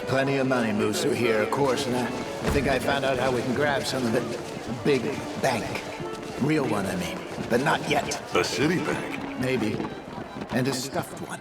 Plenty of money moves through here, of course, and I think I found out how we can grab some of it. A big bank. Real one, I mean. But not yet. A city bank? Maybe. And a stuffed one.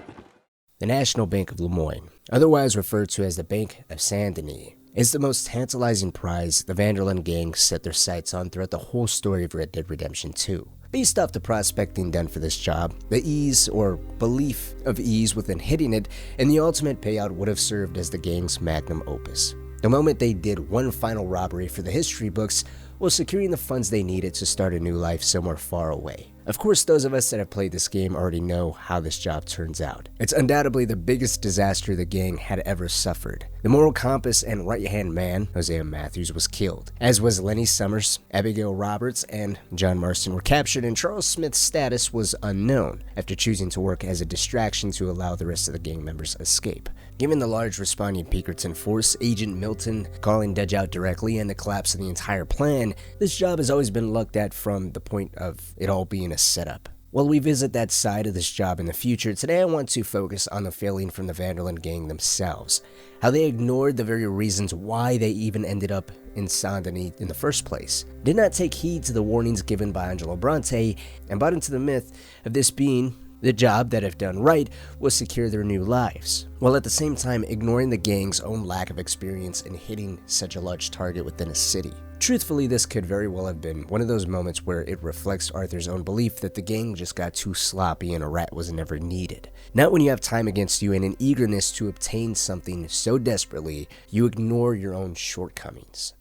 The National Bank of Lemoyne, otherwise referred to as the Bank of Saint Denis, is the most tantalizing prize the Van der Linde gang set their sights on throughout the whole story of Red Dead Redemption 2. Based off the prospecting done for this job, the ease or belief of ease within hitting it, and the ultimate payout would have served as the gang's magnum opus. The moment they did one final robbery for the history books was securing the funds they needed to start a new life somewhere far away. Of course, those of us that have played this game already know how this job turns out. It's undoubtedly the biggest disaster the gang had ever suffered. The moral compass and right-hand man, Hosea Matthews, was killed, as was Lenny Summers, Abigail Roberts, and John Marston were captured, and Charles Smith's status was unknown after choosing to work as a distraction to allow the rest of the gang members escape. Given the large responding Pinkerton force, Agent Milton calling Dutch out directly, and the collapse of the entire plan, this job has always been looked at from the point of it all being a setup. While we visit that side of this job in the future, today I want to focus on the failing from the Van der Linde gang themselves, how they ignored the very reasons why they even ended up in Saint Denis in the first place, did not take heed to the warnings given by Angelo Bronte, and bought into the myth of this being the job that, if done right, will secure their new lives, while at the same time ignoring the gang's own lack of experience in hitting such a large target within a city. Truthfully, this could very well have been one of those moments where it reflects Arthur's own belief that the gang just got too sloppy and a rat was never needed. Not when you have time against you and an eagerness to obtain something so desperately, you ignore your own shortcomings.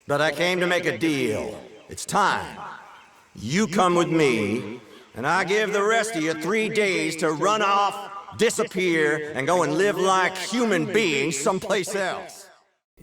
But I came to make a deal. It's time. You come with me, and I give the rest of you 3 days to run off, disappear, and go and live like human beings someplace else.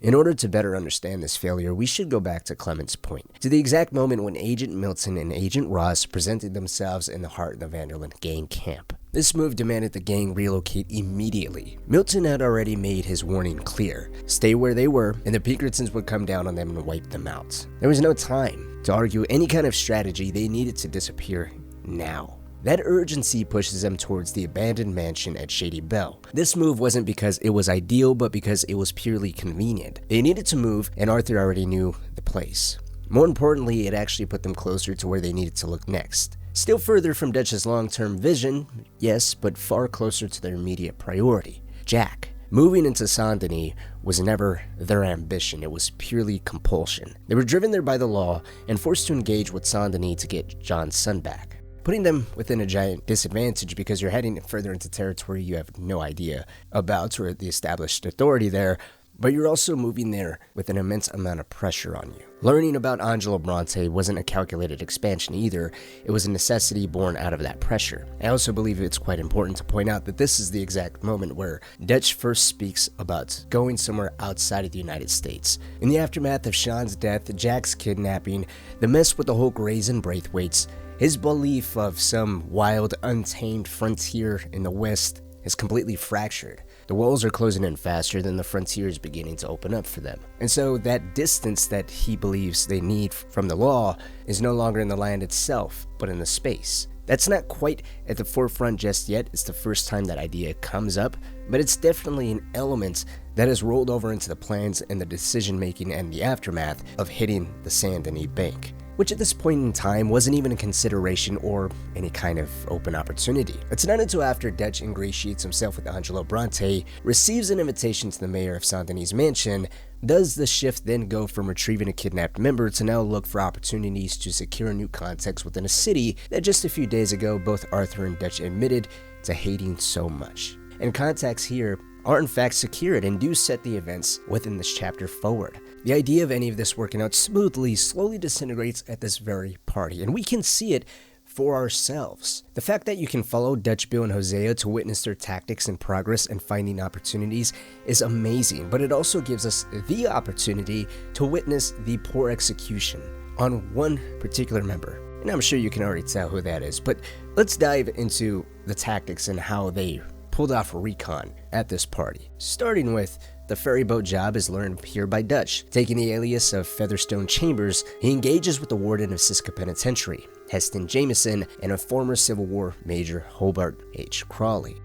In order to better understand this failure, we should go back to Clement's point, to the exact moment when Agent Milton and Agent Ross presented themselves in the heart of the Van der Linde gang camp. This move demanded the gang relocate immediately. Milton had already made his warning clear: stay where they were, and the Pinkertons would come down on them and wipe them out. There was no time to argue any kind of strategy. They needed to disappear now. That urgency pushes them towards the abandoned mansion at Shady Belle. This move wasn't because it was ideal, but because it was purely convenient. They needed to move, and Arthur already knew the place. More importantly, it actually put them closer to where they needed to look next. Still further from Dutch's long-term vision, yes, but far closer to their immediate priority: Jack. Moving into Saint Denis was never their ambition, it was purely compulsion. They were driven there by the law and forced to engage with Saint Denis to get John's son back, putting them within a giant disadvantage because you're heading further into territory you have no idea about or the established authority there, but you're also moving there with an immense amount of pressure on you. Learning about Angelo Bronte wasn't a calculated expansion either, it was a necessity born out of that pressure. I also believe it's quite important to point out that this is the exact moment where Dutch first speaks about going somewhere outside of the United States. In the aftermath of Sean's death, Jack's kidnapping, the mess with the whole Grays and Braithwaites, his belief of some wild, untamed frontier in the West is completely fractured. The walls are closing in faster than the frontier is beginning to open up for them. And so that distance that he believes they need from the law is no longer in the land itself, but in the space. That's not quite at the forefront just yet. It's the first time that idea comes up, but it's definitely an element that has rolled over into the plans and the decision-making and the aftermath of hitting the Saint Denis Bank, which at this point in time wasn't even a consideration or any kind of open opportunity. It's not until after Dutch ingratiates himself with Angelo Bronte, receives an invitation to the mayor of Saint Denis' mansion, does the shift then go from retrieving a kidnapped member to now look for opportunities to secure a new context within a city that just a few days ago both Arthur and Dutch admitted to hating so much. And contacts here are in fact secured and do set the events within this chapter forward. The idea of any of this working out smoothly slowly disintegrates at this very party, and we can see it for ourselves. The fact that you can follow Dutch, Bill, and Hosea to witness their tactics and progress and finding opportunities is amazing, but it also gives us the opportunity to witness the poor execution on one particular member. And I'm sure you can already tell who that is, but let's dive into the tactics and how they pulled off a recon at this party. Starting with the ferry boat job is learned here by Dutch. Taking the alias of Featherstone Chambers, he engages with the warden of Siska Penitentiary, Heston Jameson, and a former Civil War Major Hobart H. Crawley.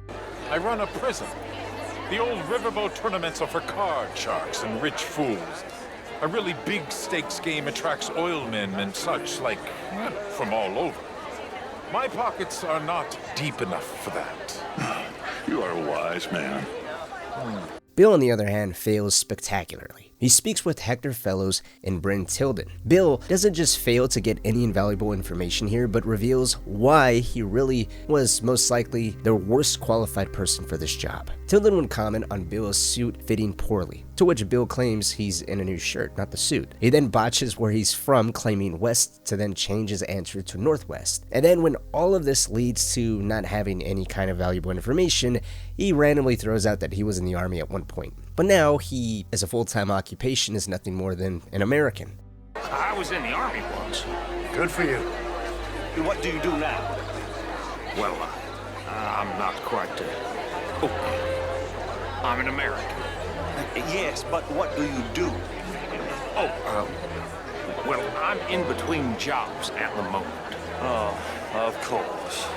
I run a prison. The old riverboat tournaments are for card sharks and rich fools. A really big stakes game attracts oilmen and such, like, well, from all over. My pockets are not deep enough for that. You are a wise man. Bill, on the other hand, fails spectacularly. He speaks with Hector Fellows and Bryn Tilden. Bill doesn't just fail to get any invaluable information here, but reveals why he really was most likely the worst qualified person for this job. Tilden would comment on Bill's suit fitting poorly, to which Bill claims he's in a new shirt, not the suit. He then botches where he's from, claiming west, to then change his answer to northwest. And then when all of this leads to not having any kind of valuable information, he randomly throws out that he was in the army at one point. But now he, as a full-time occupation, is nothing more than an American. I was in the army once. Good for you. What do you do now? Well, I'm not quite. I'm an American. Yes, but what do you do? Well, I'm in between jobs at the moment. Oh, of course.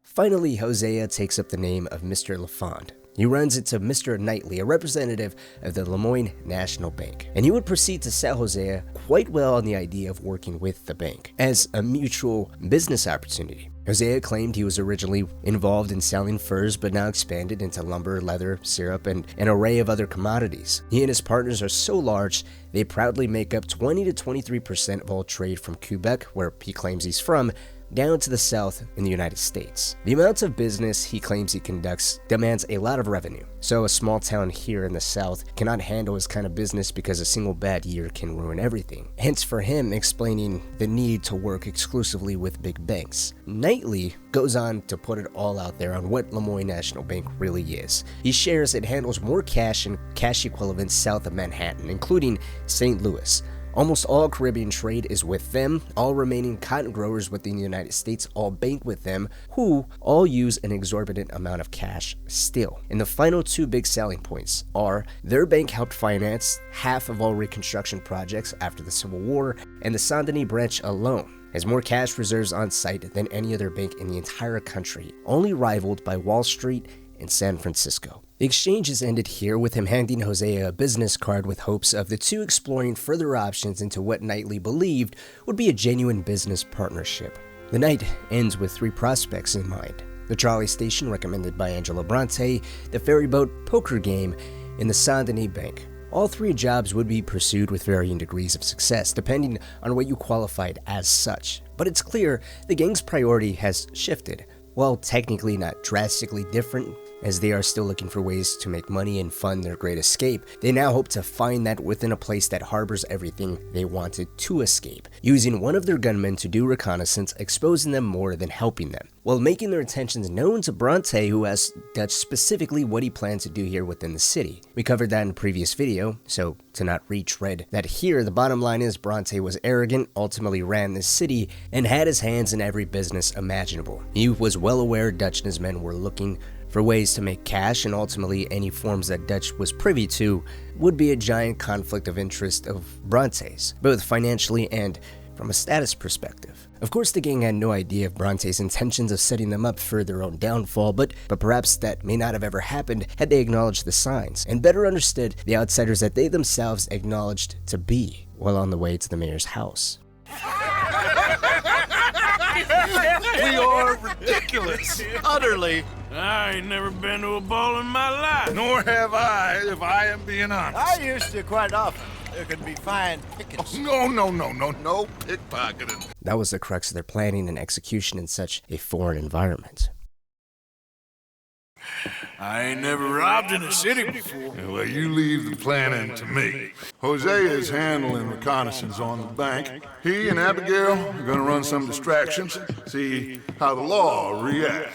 Finally, Hosea takes up the name of Mr. LaFond. He runs into Mr. Knightley, a representative of the Lemoyne National Bank, and he would proceed to sell Hosea quite well on the idea of working with the bank as a mutual business opportunity. Hosea claimed he was originally involved in selling furs, but now expanded into lumber, leather, syrup, and an array of other commodities. He and his partners are so large, they proudly make up 20 to 23% of all trade from Quebec, where he claims he's from, down to the south in the United States. The amount of business he claims he conducts demands a lot of revenue, so a small town here in the south cannot handle his kind of business because a single bad year can ruin everything. Hence for him explaining the need to work exclusively with big banks. Knightley goes on to put it all out there on what Lemoyne National Bank really is. He shares it handles more cash and cash equivalents south of Manhattan, including St. Louis. Almost all Caribbean trade is with them. All remaining cotton growers within the United States all bank with them, who all use an exorbitant amount of cash still. And the final two big selling points are their bank helped finance half of all Reconstruction projects after the Civil War, and the Saint Denis branch alone has more cash reserves on site than any other bank in the entire country, only rivaled by Wall Street and San Francisco. The exchange is ended here with him handing Hosea a business card with hopes of the two exploring further options into what Knightley believed would be a genuine business partnership. The night ends with three prospects in mind: the trolley station recommended by Angela Bronte, the ferryboat poker game, and the Saint Denis Bank. All three jobs would be pursued with varying degrees of success, depending on what you qualified as such. But it's clear the gang's priority has shifted. While technically not drastically different, as they are still looking for ways to make money and fund their great escape, they now hope to find that within a place that harbors everything they wanted to escape, using one of their gunmen to do reconnaissance, exposing them more than helping them, while making their intentions known to Bronte, who asked Dutch specifically what he planned to do here within the city. We covered that in a previous video, so to not retread that here, the bottom line is Bronte was arrogant, ultimately ran this city, and had his hands in every business imaginable. He was well aware Dutch and his men were looking for ways to make cash, and ultimately any forms that Dutch was privy to would be a giant conflict of interest of Bronte's, both financially and from a status perspective. Of course, the gang had no idea of Bronte's intentions of setting them up for their own downfall, but perhaps that may not have ever happened had they acknowledged the signs, and better understood the outsiders that they themselves acknowledged to be while on the way to the mayor's house. We are ridiculous. Utterly. I ain't never been to a ball in my life. Nor have I, if I am being honest. I used to quite often. There can be fine pickings. No pickpocketing. That was the crux of their planning and execution in such a foreign environment. I ain't never robbed in a city before. Well, you leave the planning to me. Hosea is handling reconnaissance on the bank. He and Abigail are gonna run some distractions, see how the law reacts.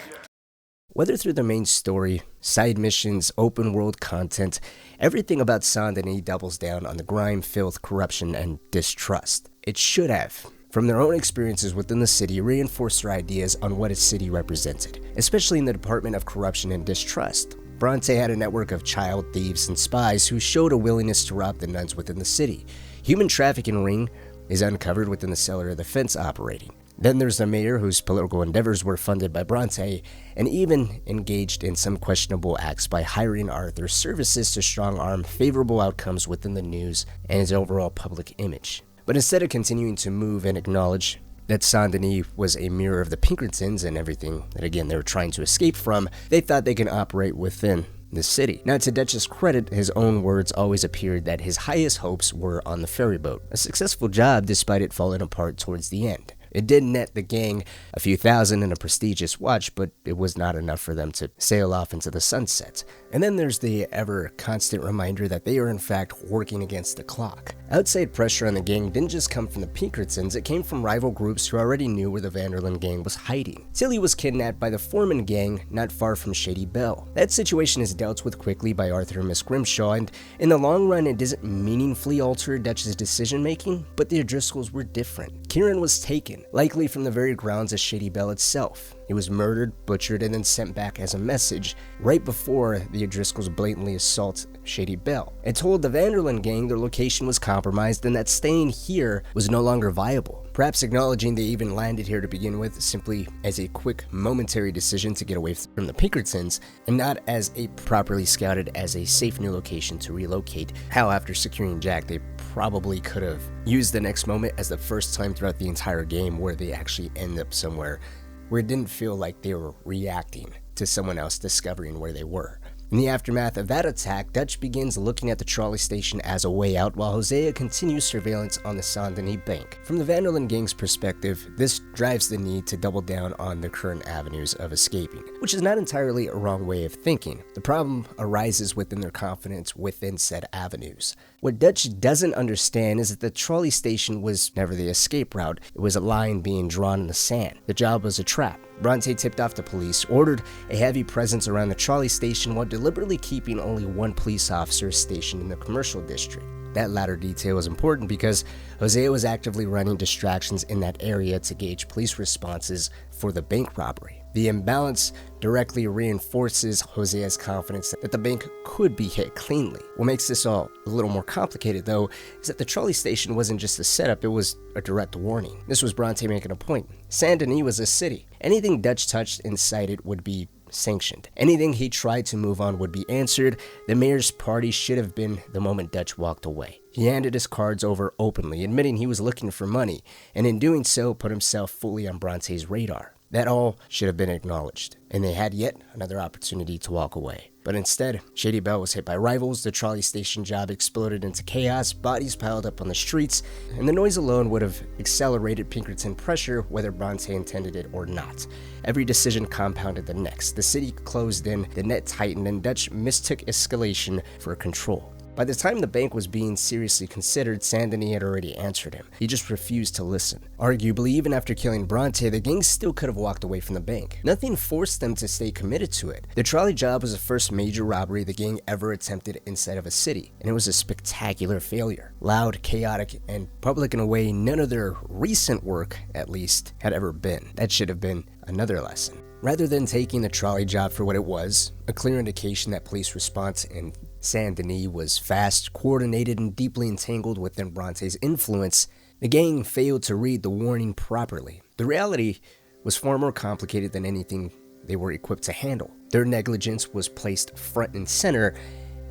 Whether through the main story, side missions, open world content, everything about Saint Denis doubles down on the grime, filth, corruption, and distrust. It should have, from their own experiences within the city, reinforced their ideas on what a city represented, especially in the Department of Corruption and Distrust. Bronte had a network of child thieves and spies who showed a willingness to rob the nuns within the city. Human trafficking ring is uncovered within the cellar of the fence operating. Then there's the mayor, whose political endeavors were funded by Bronte, and even engaged in some questionable acts by hiring Arthur's services to strong-arm favorable outcomes within the news and his overall public image. But instead of continuing to move and acknowledge that Saint-Denis was a mirror of the Pinkertons and everything that, again, they were trying to escape from, they thought they can operate within the city. Now, to Dutch's credit, his own words always appeared that his highest hopes were on the ferry boat, a successful job despite it falling apart towards the end. It did net the gang a few thousand and a prestigious watch, but it was not enough for them to sail off into the sunset. And then there's the ever-constant reminder that they are in fact working against the clock. Outside pressure on the gang didn't just come from the Pinkertons, it came from rival groups who already knew where the Vanderlyn gang was hiding. Tilly was kidnapped by the Foreman gang not far from Shady Belle. That situation is dealt with quickly by Arthur and Miss Grimshaw, and in the long run it doesn't meaningfully alter Dutch's decision-making, but the O'Driscolls were different. Kieran was taken, likely from the very grounds of Shady Belle itself. He was murdered, butchered, and then sent back as a message right before the O'Driscolls blatantly assault Shady Belle. It told the Vanderlyn gang their location was compromised and that staying here was no longer viable. Perhaps acknowledging they even landed here to begin with simply as a quick momentary decision to get away from the Pinkertons and not as a properly scouted as a safe new location to relocate. How after securing Jack they probably could have used the next moment as the first time throughout the entire game where they actually end up somewhere where it didn't feel like they were reacting to someone else discovering where they were. In the aftermath of that attack, Dutch begins looking at the trolley station as a way out while Hosea continues surveillance on the Saint-Denis bank. From the Vanderlyn gang's perspective, this drives the need to double down on the current avenues of escaping, which is not entirely a wrong way of thinking. The problem arises within their confidence within said avenues. What Dutch doesn't understand is that the trolley station was never the escape route, it was a line being drawn in the sand. The job was a trap. Bronte tipped off the police, ordered a heavy presence around the trolley station while deliberately keeping only one police officer stationed in the commercial district. That latter detail is important because Hosea was actively running distractions in that area to gauge police responses for the bank robbery. The imbalance directly reinforces Hosea's confidence that the bank could be hit cleanly. What makes this all a little more complicated, though, is that the trolley station wasn't just a setup, it was a direct warning. This was Bronte making a point. Saint-Denis was a city. Anything Dutch touched inside it would be sanctioned. Anything he tried to move on would be answered. The mayor's party should have been the moment Dutch walked away. He handed his cards over openly, admitting he was looking for money, and in doing so put himself fully on Bronte's radar. That all should have been acknowledged, and they had yet another opportunity to walk away. But instead, Shady Belle was hit by rivals, the trolley station job exploded into chaos, bodies piled up on the streets, and the noise alone would have accelerated Pinkerton pressure whether Bronte intended it or not. Every decision compounded the next. The city closed in, the net tightened, and Dutch mistook escalation for control. By the time the bank was being seriously considered, Saint-Denis had already answered him. He just refused to listen. Arguably, even after killing Bronte, the gang still could have walked away from the bank. Nothing forced them to stay committed to it. The trolley job was the first major robbery the gang ever attempted inside of a city, and it was a spectacular failure. Loud, chaotic, and public in a way none of their recent work, at least, had ever been. That should have been another lesson. Rather than taking the trolley job for what it was, a clear indication that police response in Saint-Denis was fast, coordinated, and deeply entangled within Bronte's influence, the gang failed to read the warning properly. The reality was far more complicated than anything they were equipped to handle. Their negligence was placed front and center,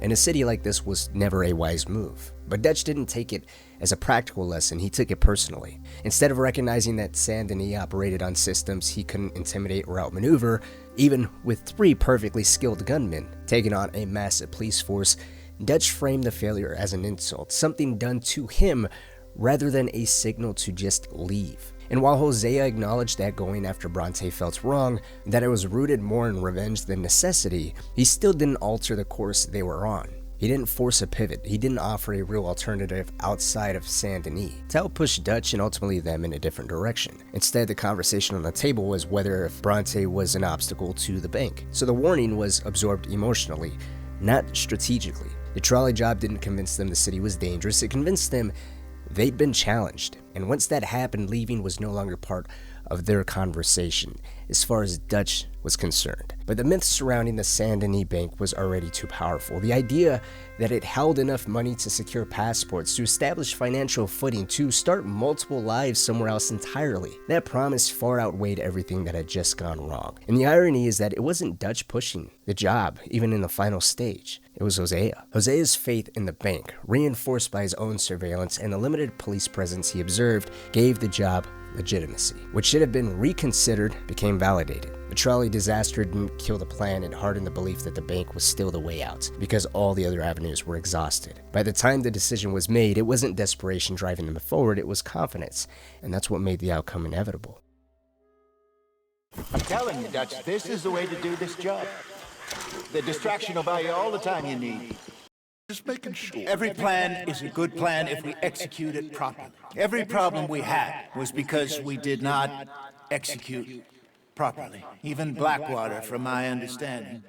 and a city like this was never a wise move. But Dutch didn't take it as a practical lesson, he took it personally. Instead of recognizing that Saint-Denis operated on systems he couldn't intimidate or outmaneuver, even with 3 perfectly skilled gunmen taking on a massive police force, Dutch framed the failure as an insult, something done to him rather than a signal to just leave. And while Hosea acknowledged that going after Bronte felt wrong, that it was rooted more in revenge than necessity, he still didn't alter the course they were on. He didn't force a pivot, he didn't offer a real alternative outside of Saint-Denis to help push Dutch and ultimately them in a different direction. Instead, the conversation on the table was whether if Bronte was an obstacle to the bank. So the warning was absorbed emotionally, not strategically. The trolley job didn't convince them the city was dangerous, it convinced them they'd been challenged. And once that happened, leaving was no longer part of their conversation as far as Dutch was concerned. But the myth surrounding the Saint Denis Bank was already too powerful. The idea that it held enough money to secure passports, to establish financial footing, to start multiple lives somewhere else entirely, that promise far outweighed everything that had just gone wrong. And the irony is that it wasn't Dutch pushing the job, even in the final stage. It was Hosea. Hosea's faith in the bank, reinforced by his own surveillance and the limited police presence he observed, gave the job legitimacy. What should have been reconsidered became validated. The trolley disaster didn't kill the plan, it hardened the belief that the bank was still the way out, because all the other avenues were exhausted. By the time the decision was made, it wasn't desperation driving them forward, it was confidence, and that's what made the outcome inevitable. I'm telling you, Dutch, this is the way to do this job. The distraction will buy you all the time you need. Just making sure. Every plan is a good plan if we execute it properly. Every problem we had was because we did not execute properly. Even Blackwater, from my understanding.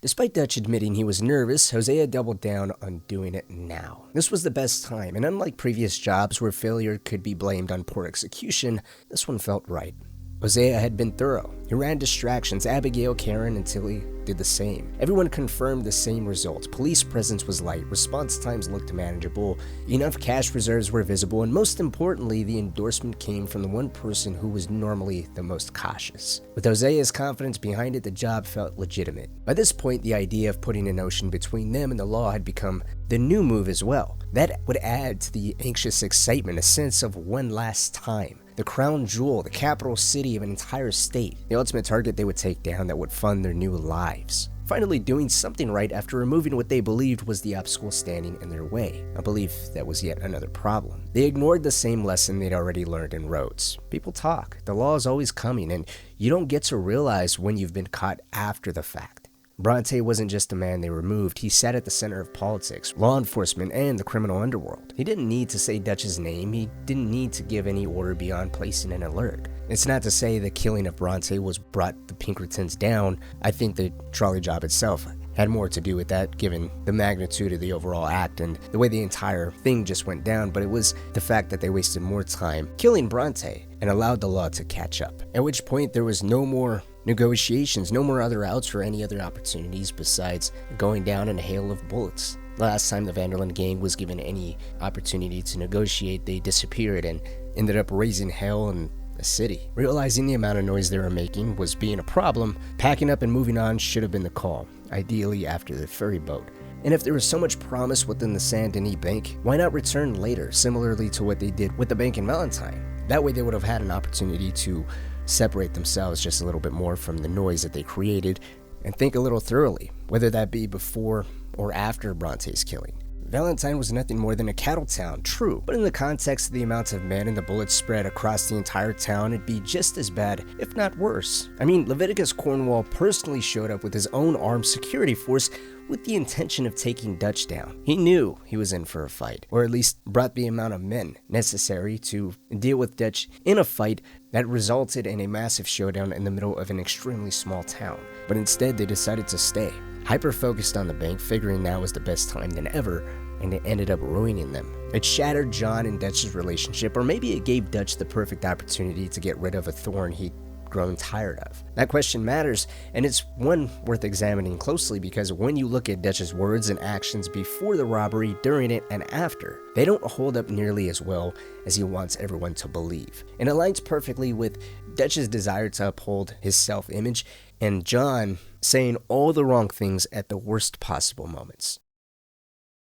Despite Dutch admitting he was nervous, Hosea doubled down on doing it now. This was the best time, and unlike previous jobs where failure could be blamed on poor execution, this one felt right. Hosea had been thorough. He ran distractions, Abigail, Karen, and Tilly did the same. Everyone confirmed the same results. Police presence was light, response times looked manageable, enough cash reserves were visible, and most importantly, the endorsement came from the one person who was normally the most cautious. With Hosea's confidence behind it, the job felt legitimate. By this point, the idea of putting an ocean between them and the law had become the new move as well. That would add to the anxious excitement, a sense of one last time. The crown jewel, the capital city of an entire state, the ultimate target they would take down that would fund their new lives. Finally doing something right after removing what they believed was the obstacle standing in their way, a belief that was yet another problem. They ignored the same lesson they'd already learned in Rhodes. People talk, the law is always coming, and you don't get to realize when you've been caught after the fact. Bronte wasn't just a man they removed, he sat at the center of politics, law enforcement, and the criminal underworld. He didn't need to say Dutch's name, he didn't need to give any order beyond placing an alert. It's not to say the killing of Bronte was brought the Pinkertons down. I think the trolley job itself had more to do with that, given the magnitude of the overall act and the way the entire thing just went down, but it was the fact that they wasted more time killing Bronte and allowed the law to catch up, at which point there was no more negotiations, no more other outs or any other opportunities besides going down in a hail of bullets. Last time the Vanderlyn gang was given any opportunity to negotiate, they disappeared and ended up raising hell in the city. Realizing the amount of noise they were making was being a problem, packing up and moving on should have been the call, ideally after the ferry boat. And if there was so much promise within the Saint Denis Bank, why not return later, similarly to what they did with the bank in Valentine? That way they would have had an opportunity to separate themselves just a little bit more from the noise that they created and think a little thoroughly, whether that be before or after Bronte's killing. Valentine was nothing more than a cattle town, true, but in the context of the amounts of men and the bullets spread across the entire town, it'd be just as bad, if not worse. I mean, Leviticus Cornwall personally showed up with his own armed security force with the intention of taking Dutch down. He knew he was in for a fight, or at least brought the amount of men necessary to deal with Dutch in a fight that resulted in a massive showdown in the middle of an extremely small town. But instead, they decided to stay, hyper-focused on the bank, figuring now was the best time than ever, and it ended up ruining them. It shattered John and Dutch's relationship, or maybe it gave Dutch the perfect opportunity to get rid of a thorn he'd grown tired of. That question matters, and it's one worth examining closely because when you look at Dutch's words and actions before the robbery, during it, and after, they don't hold up nearly as well as he wants everyone to believe. It aligns perfectly with Dutch's desire to uphold his self-image and John saying all the wrong things at the worst possible moments.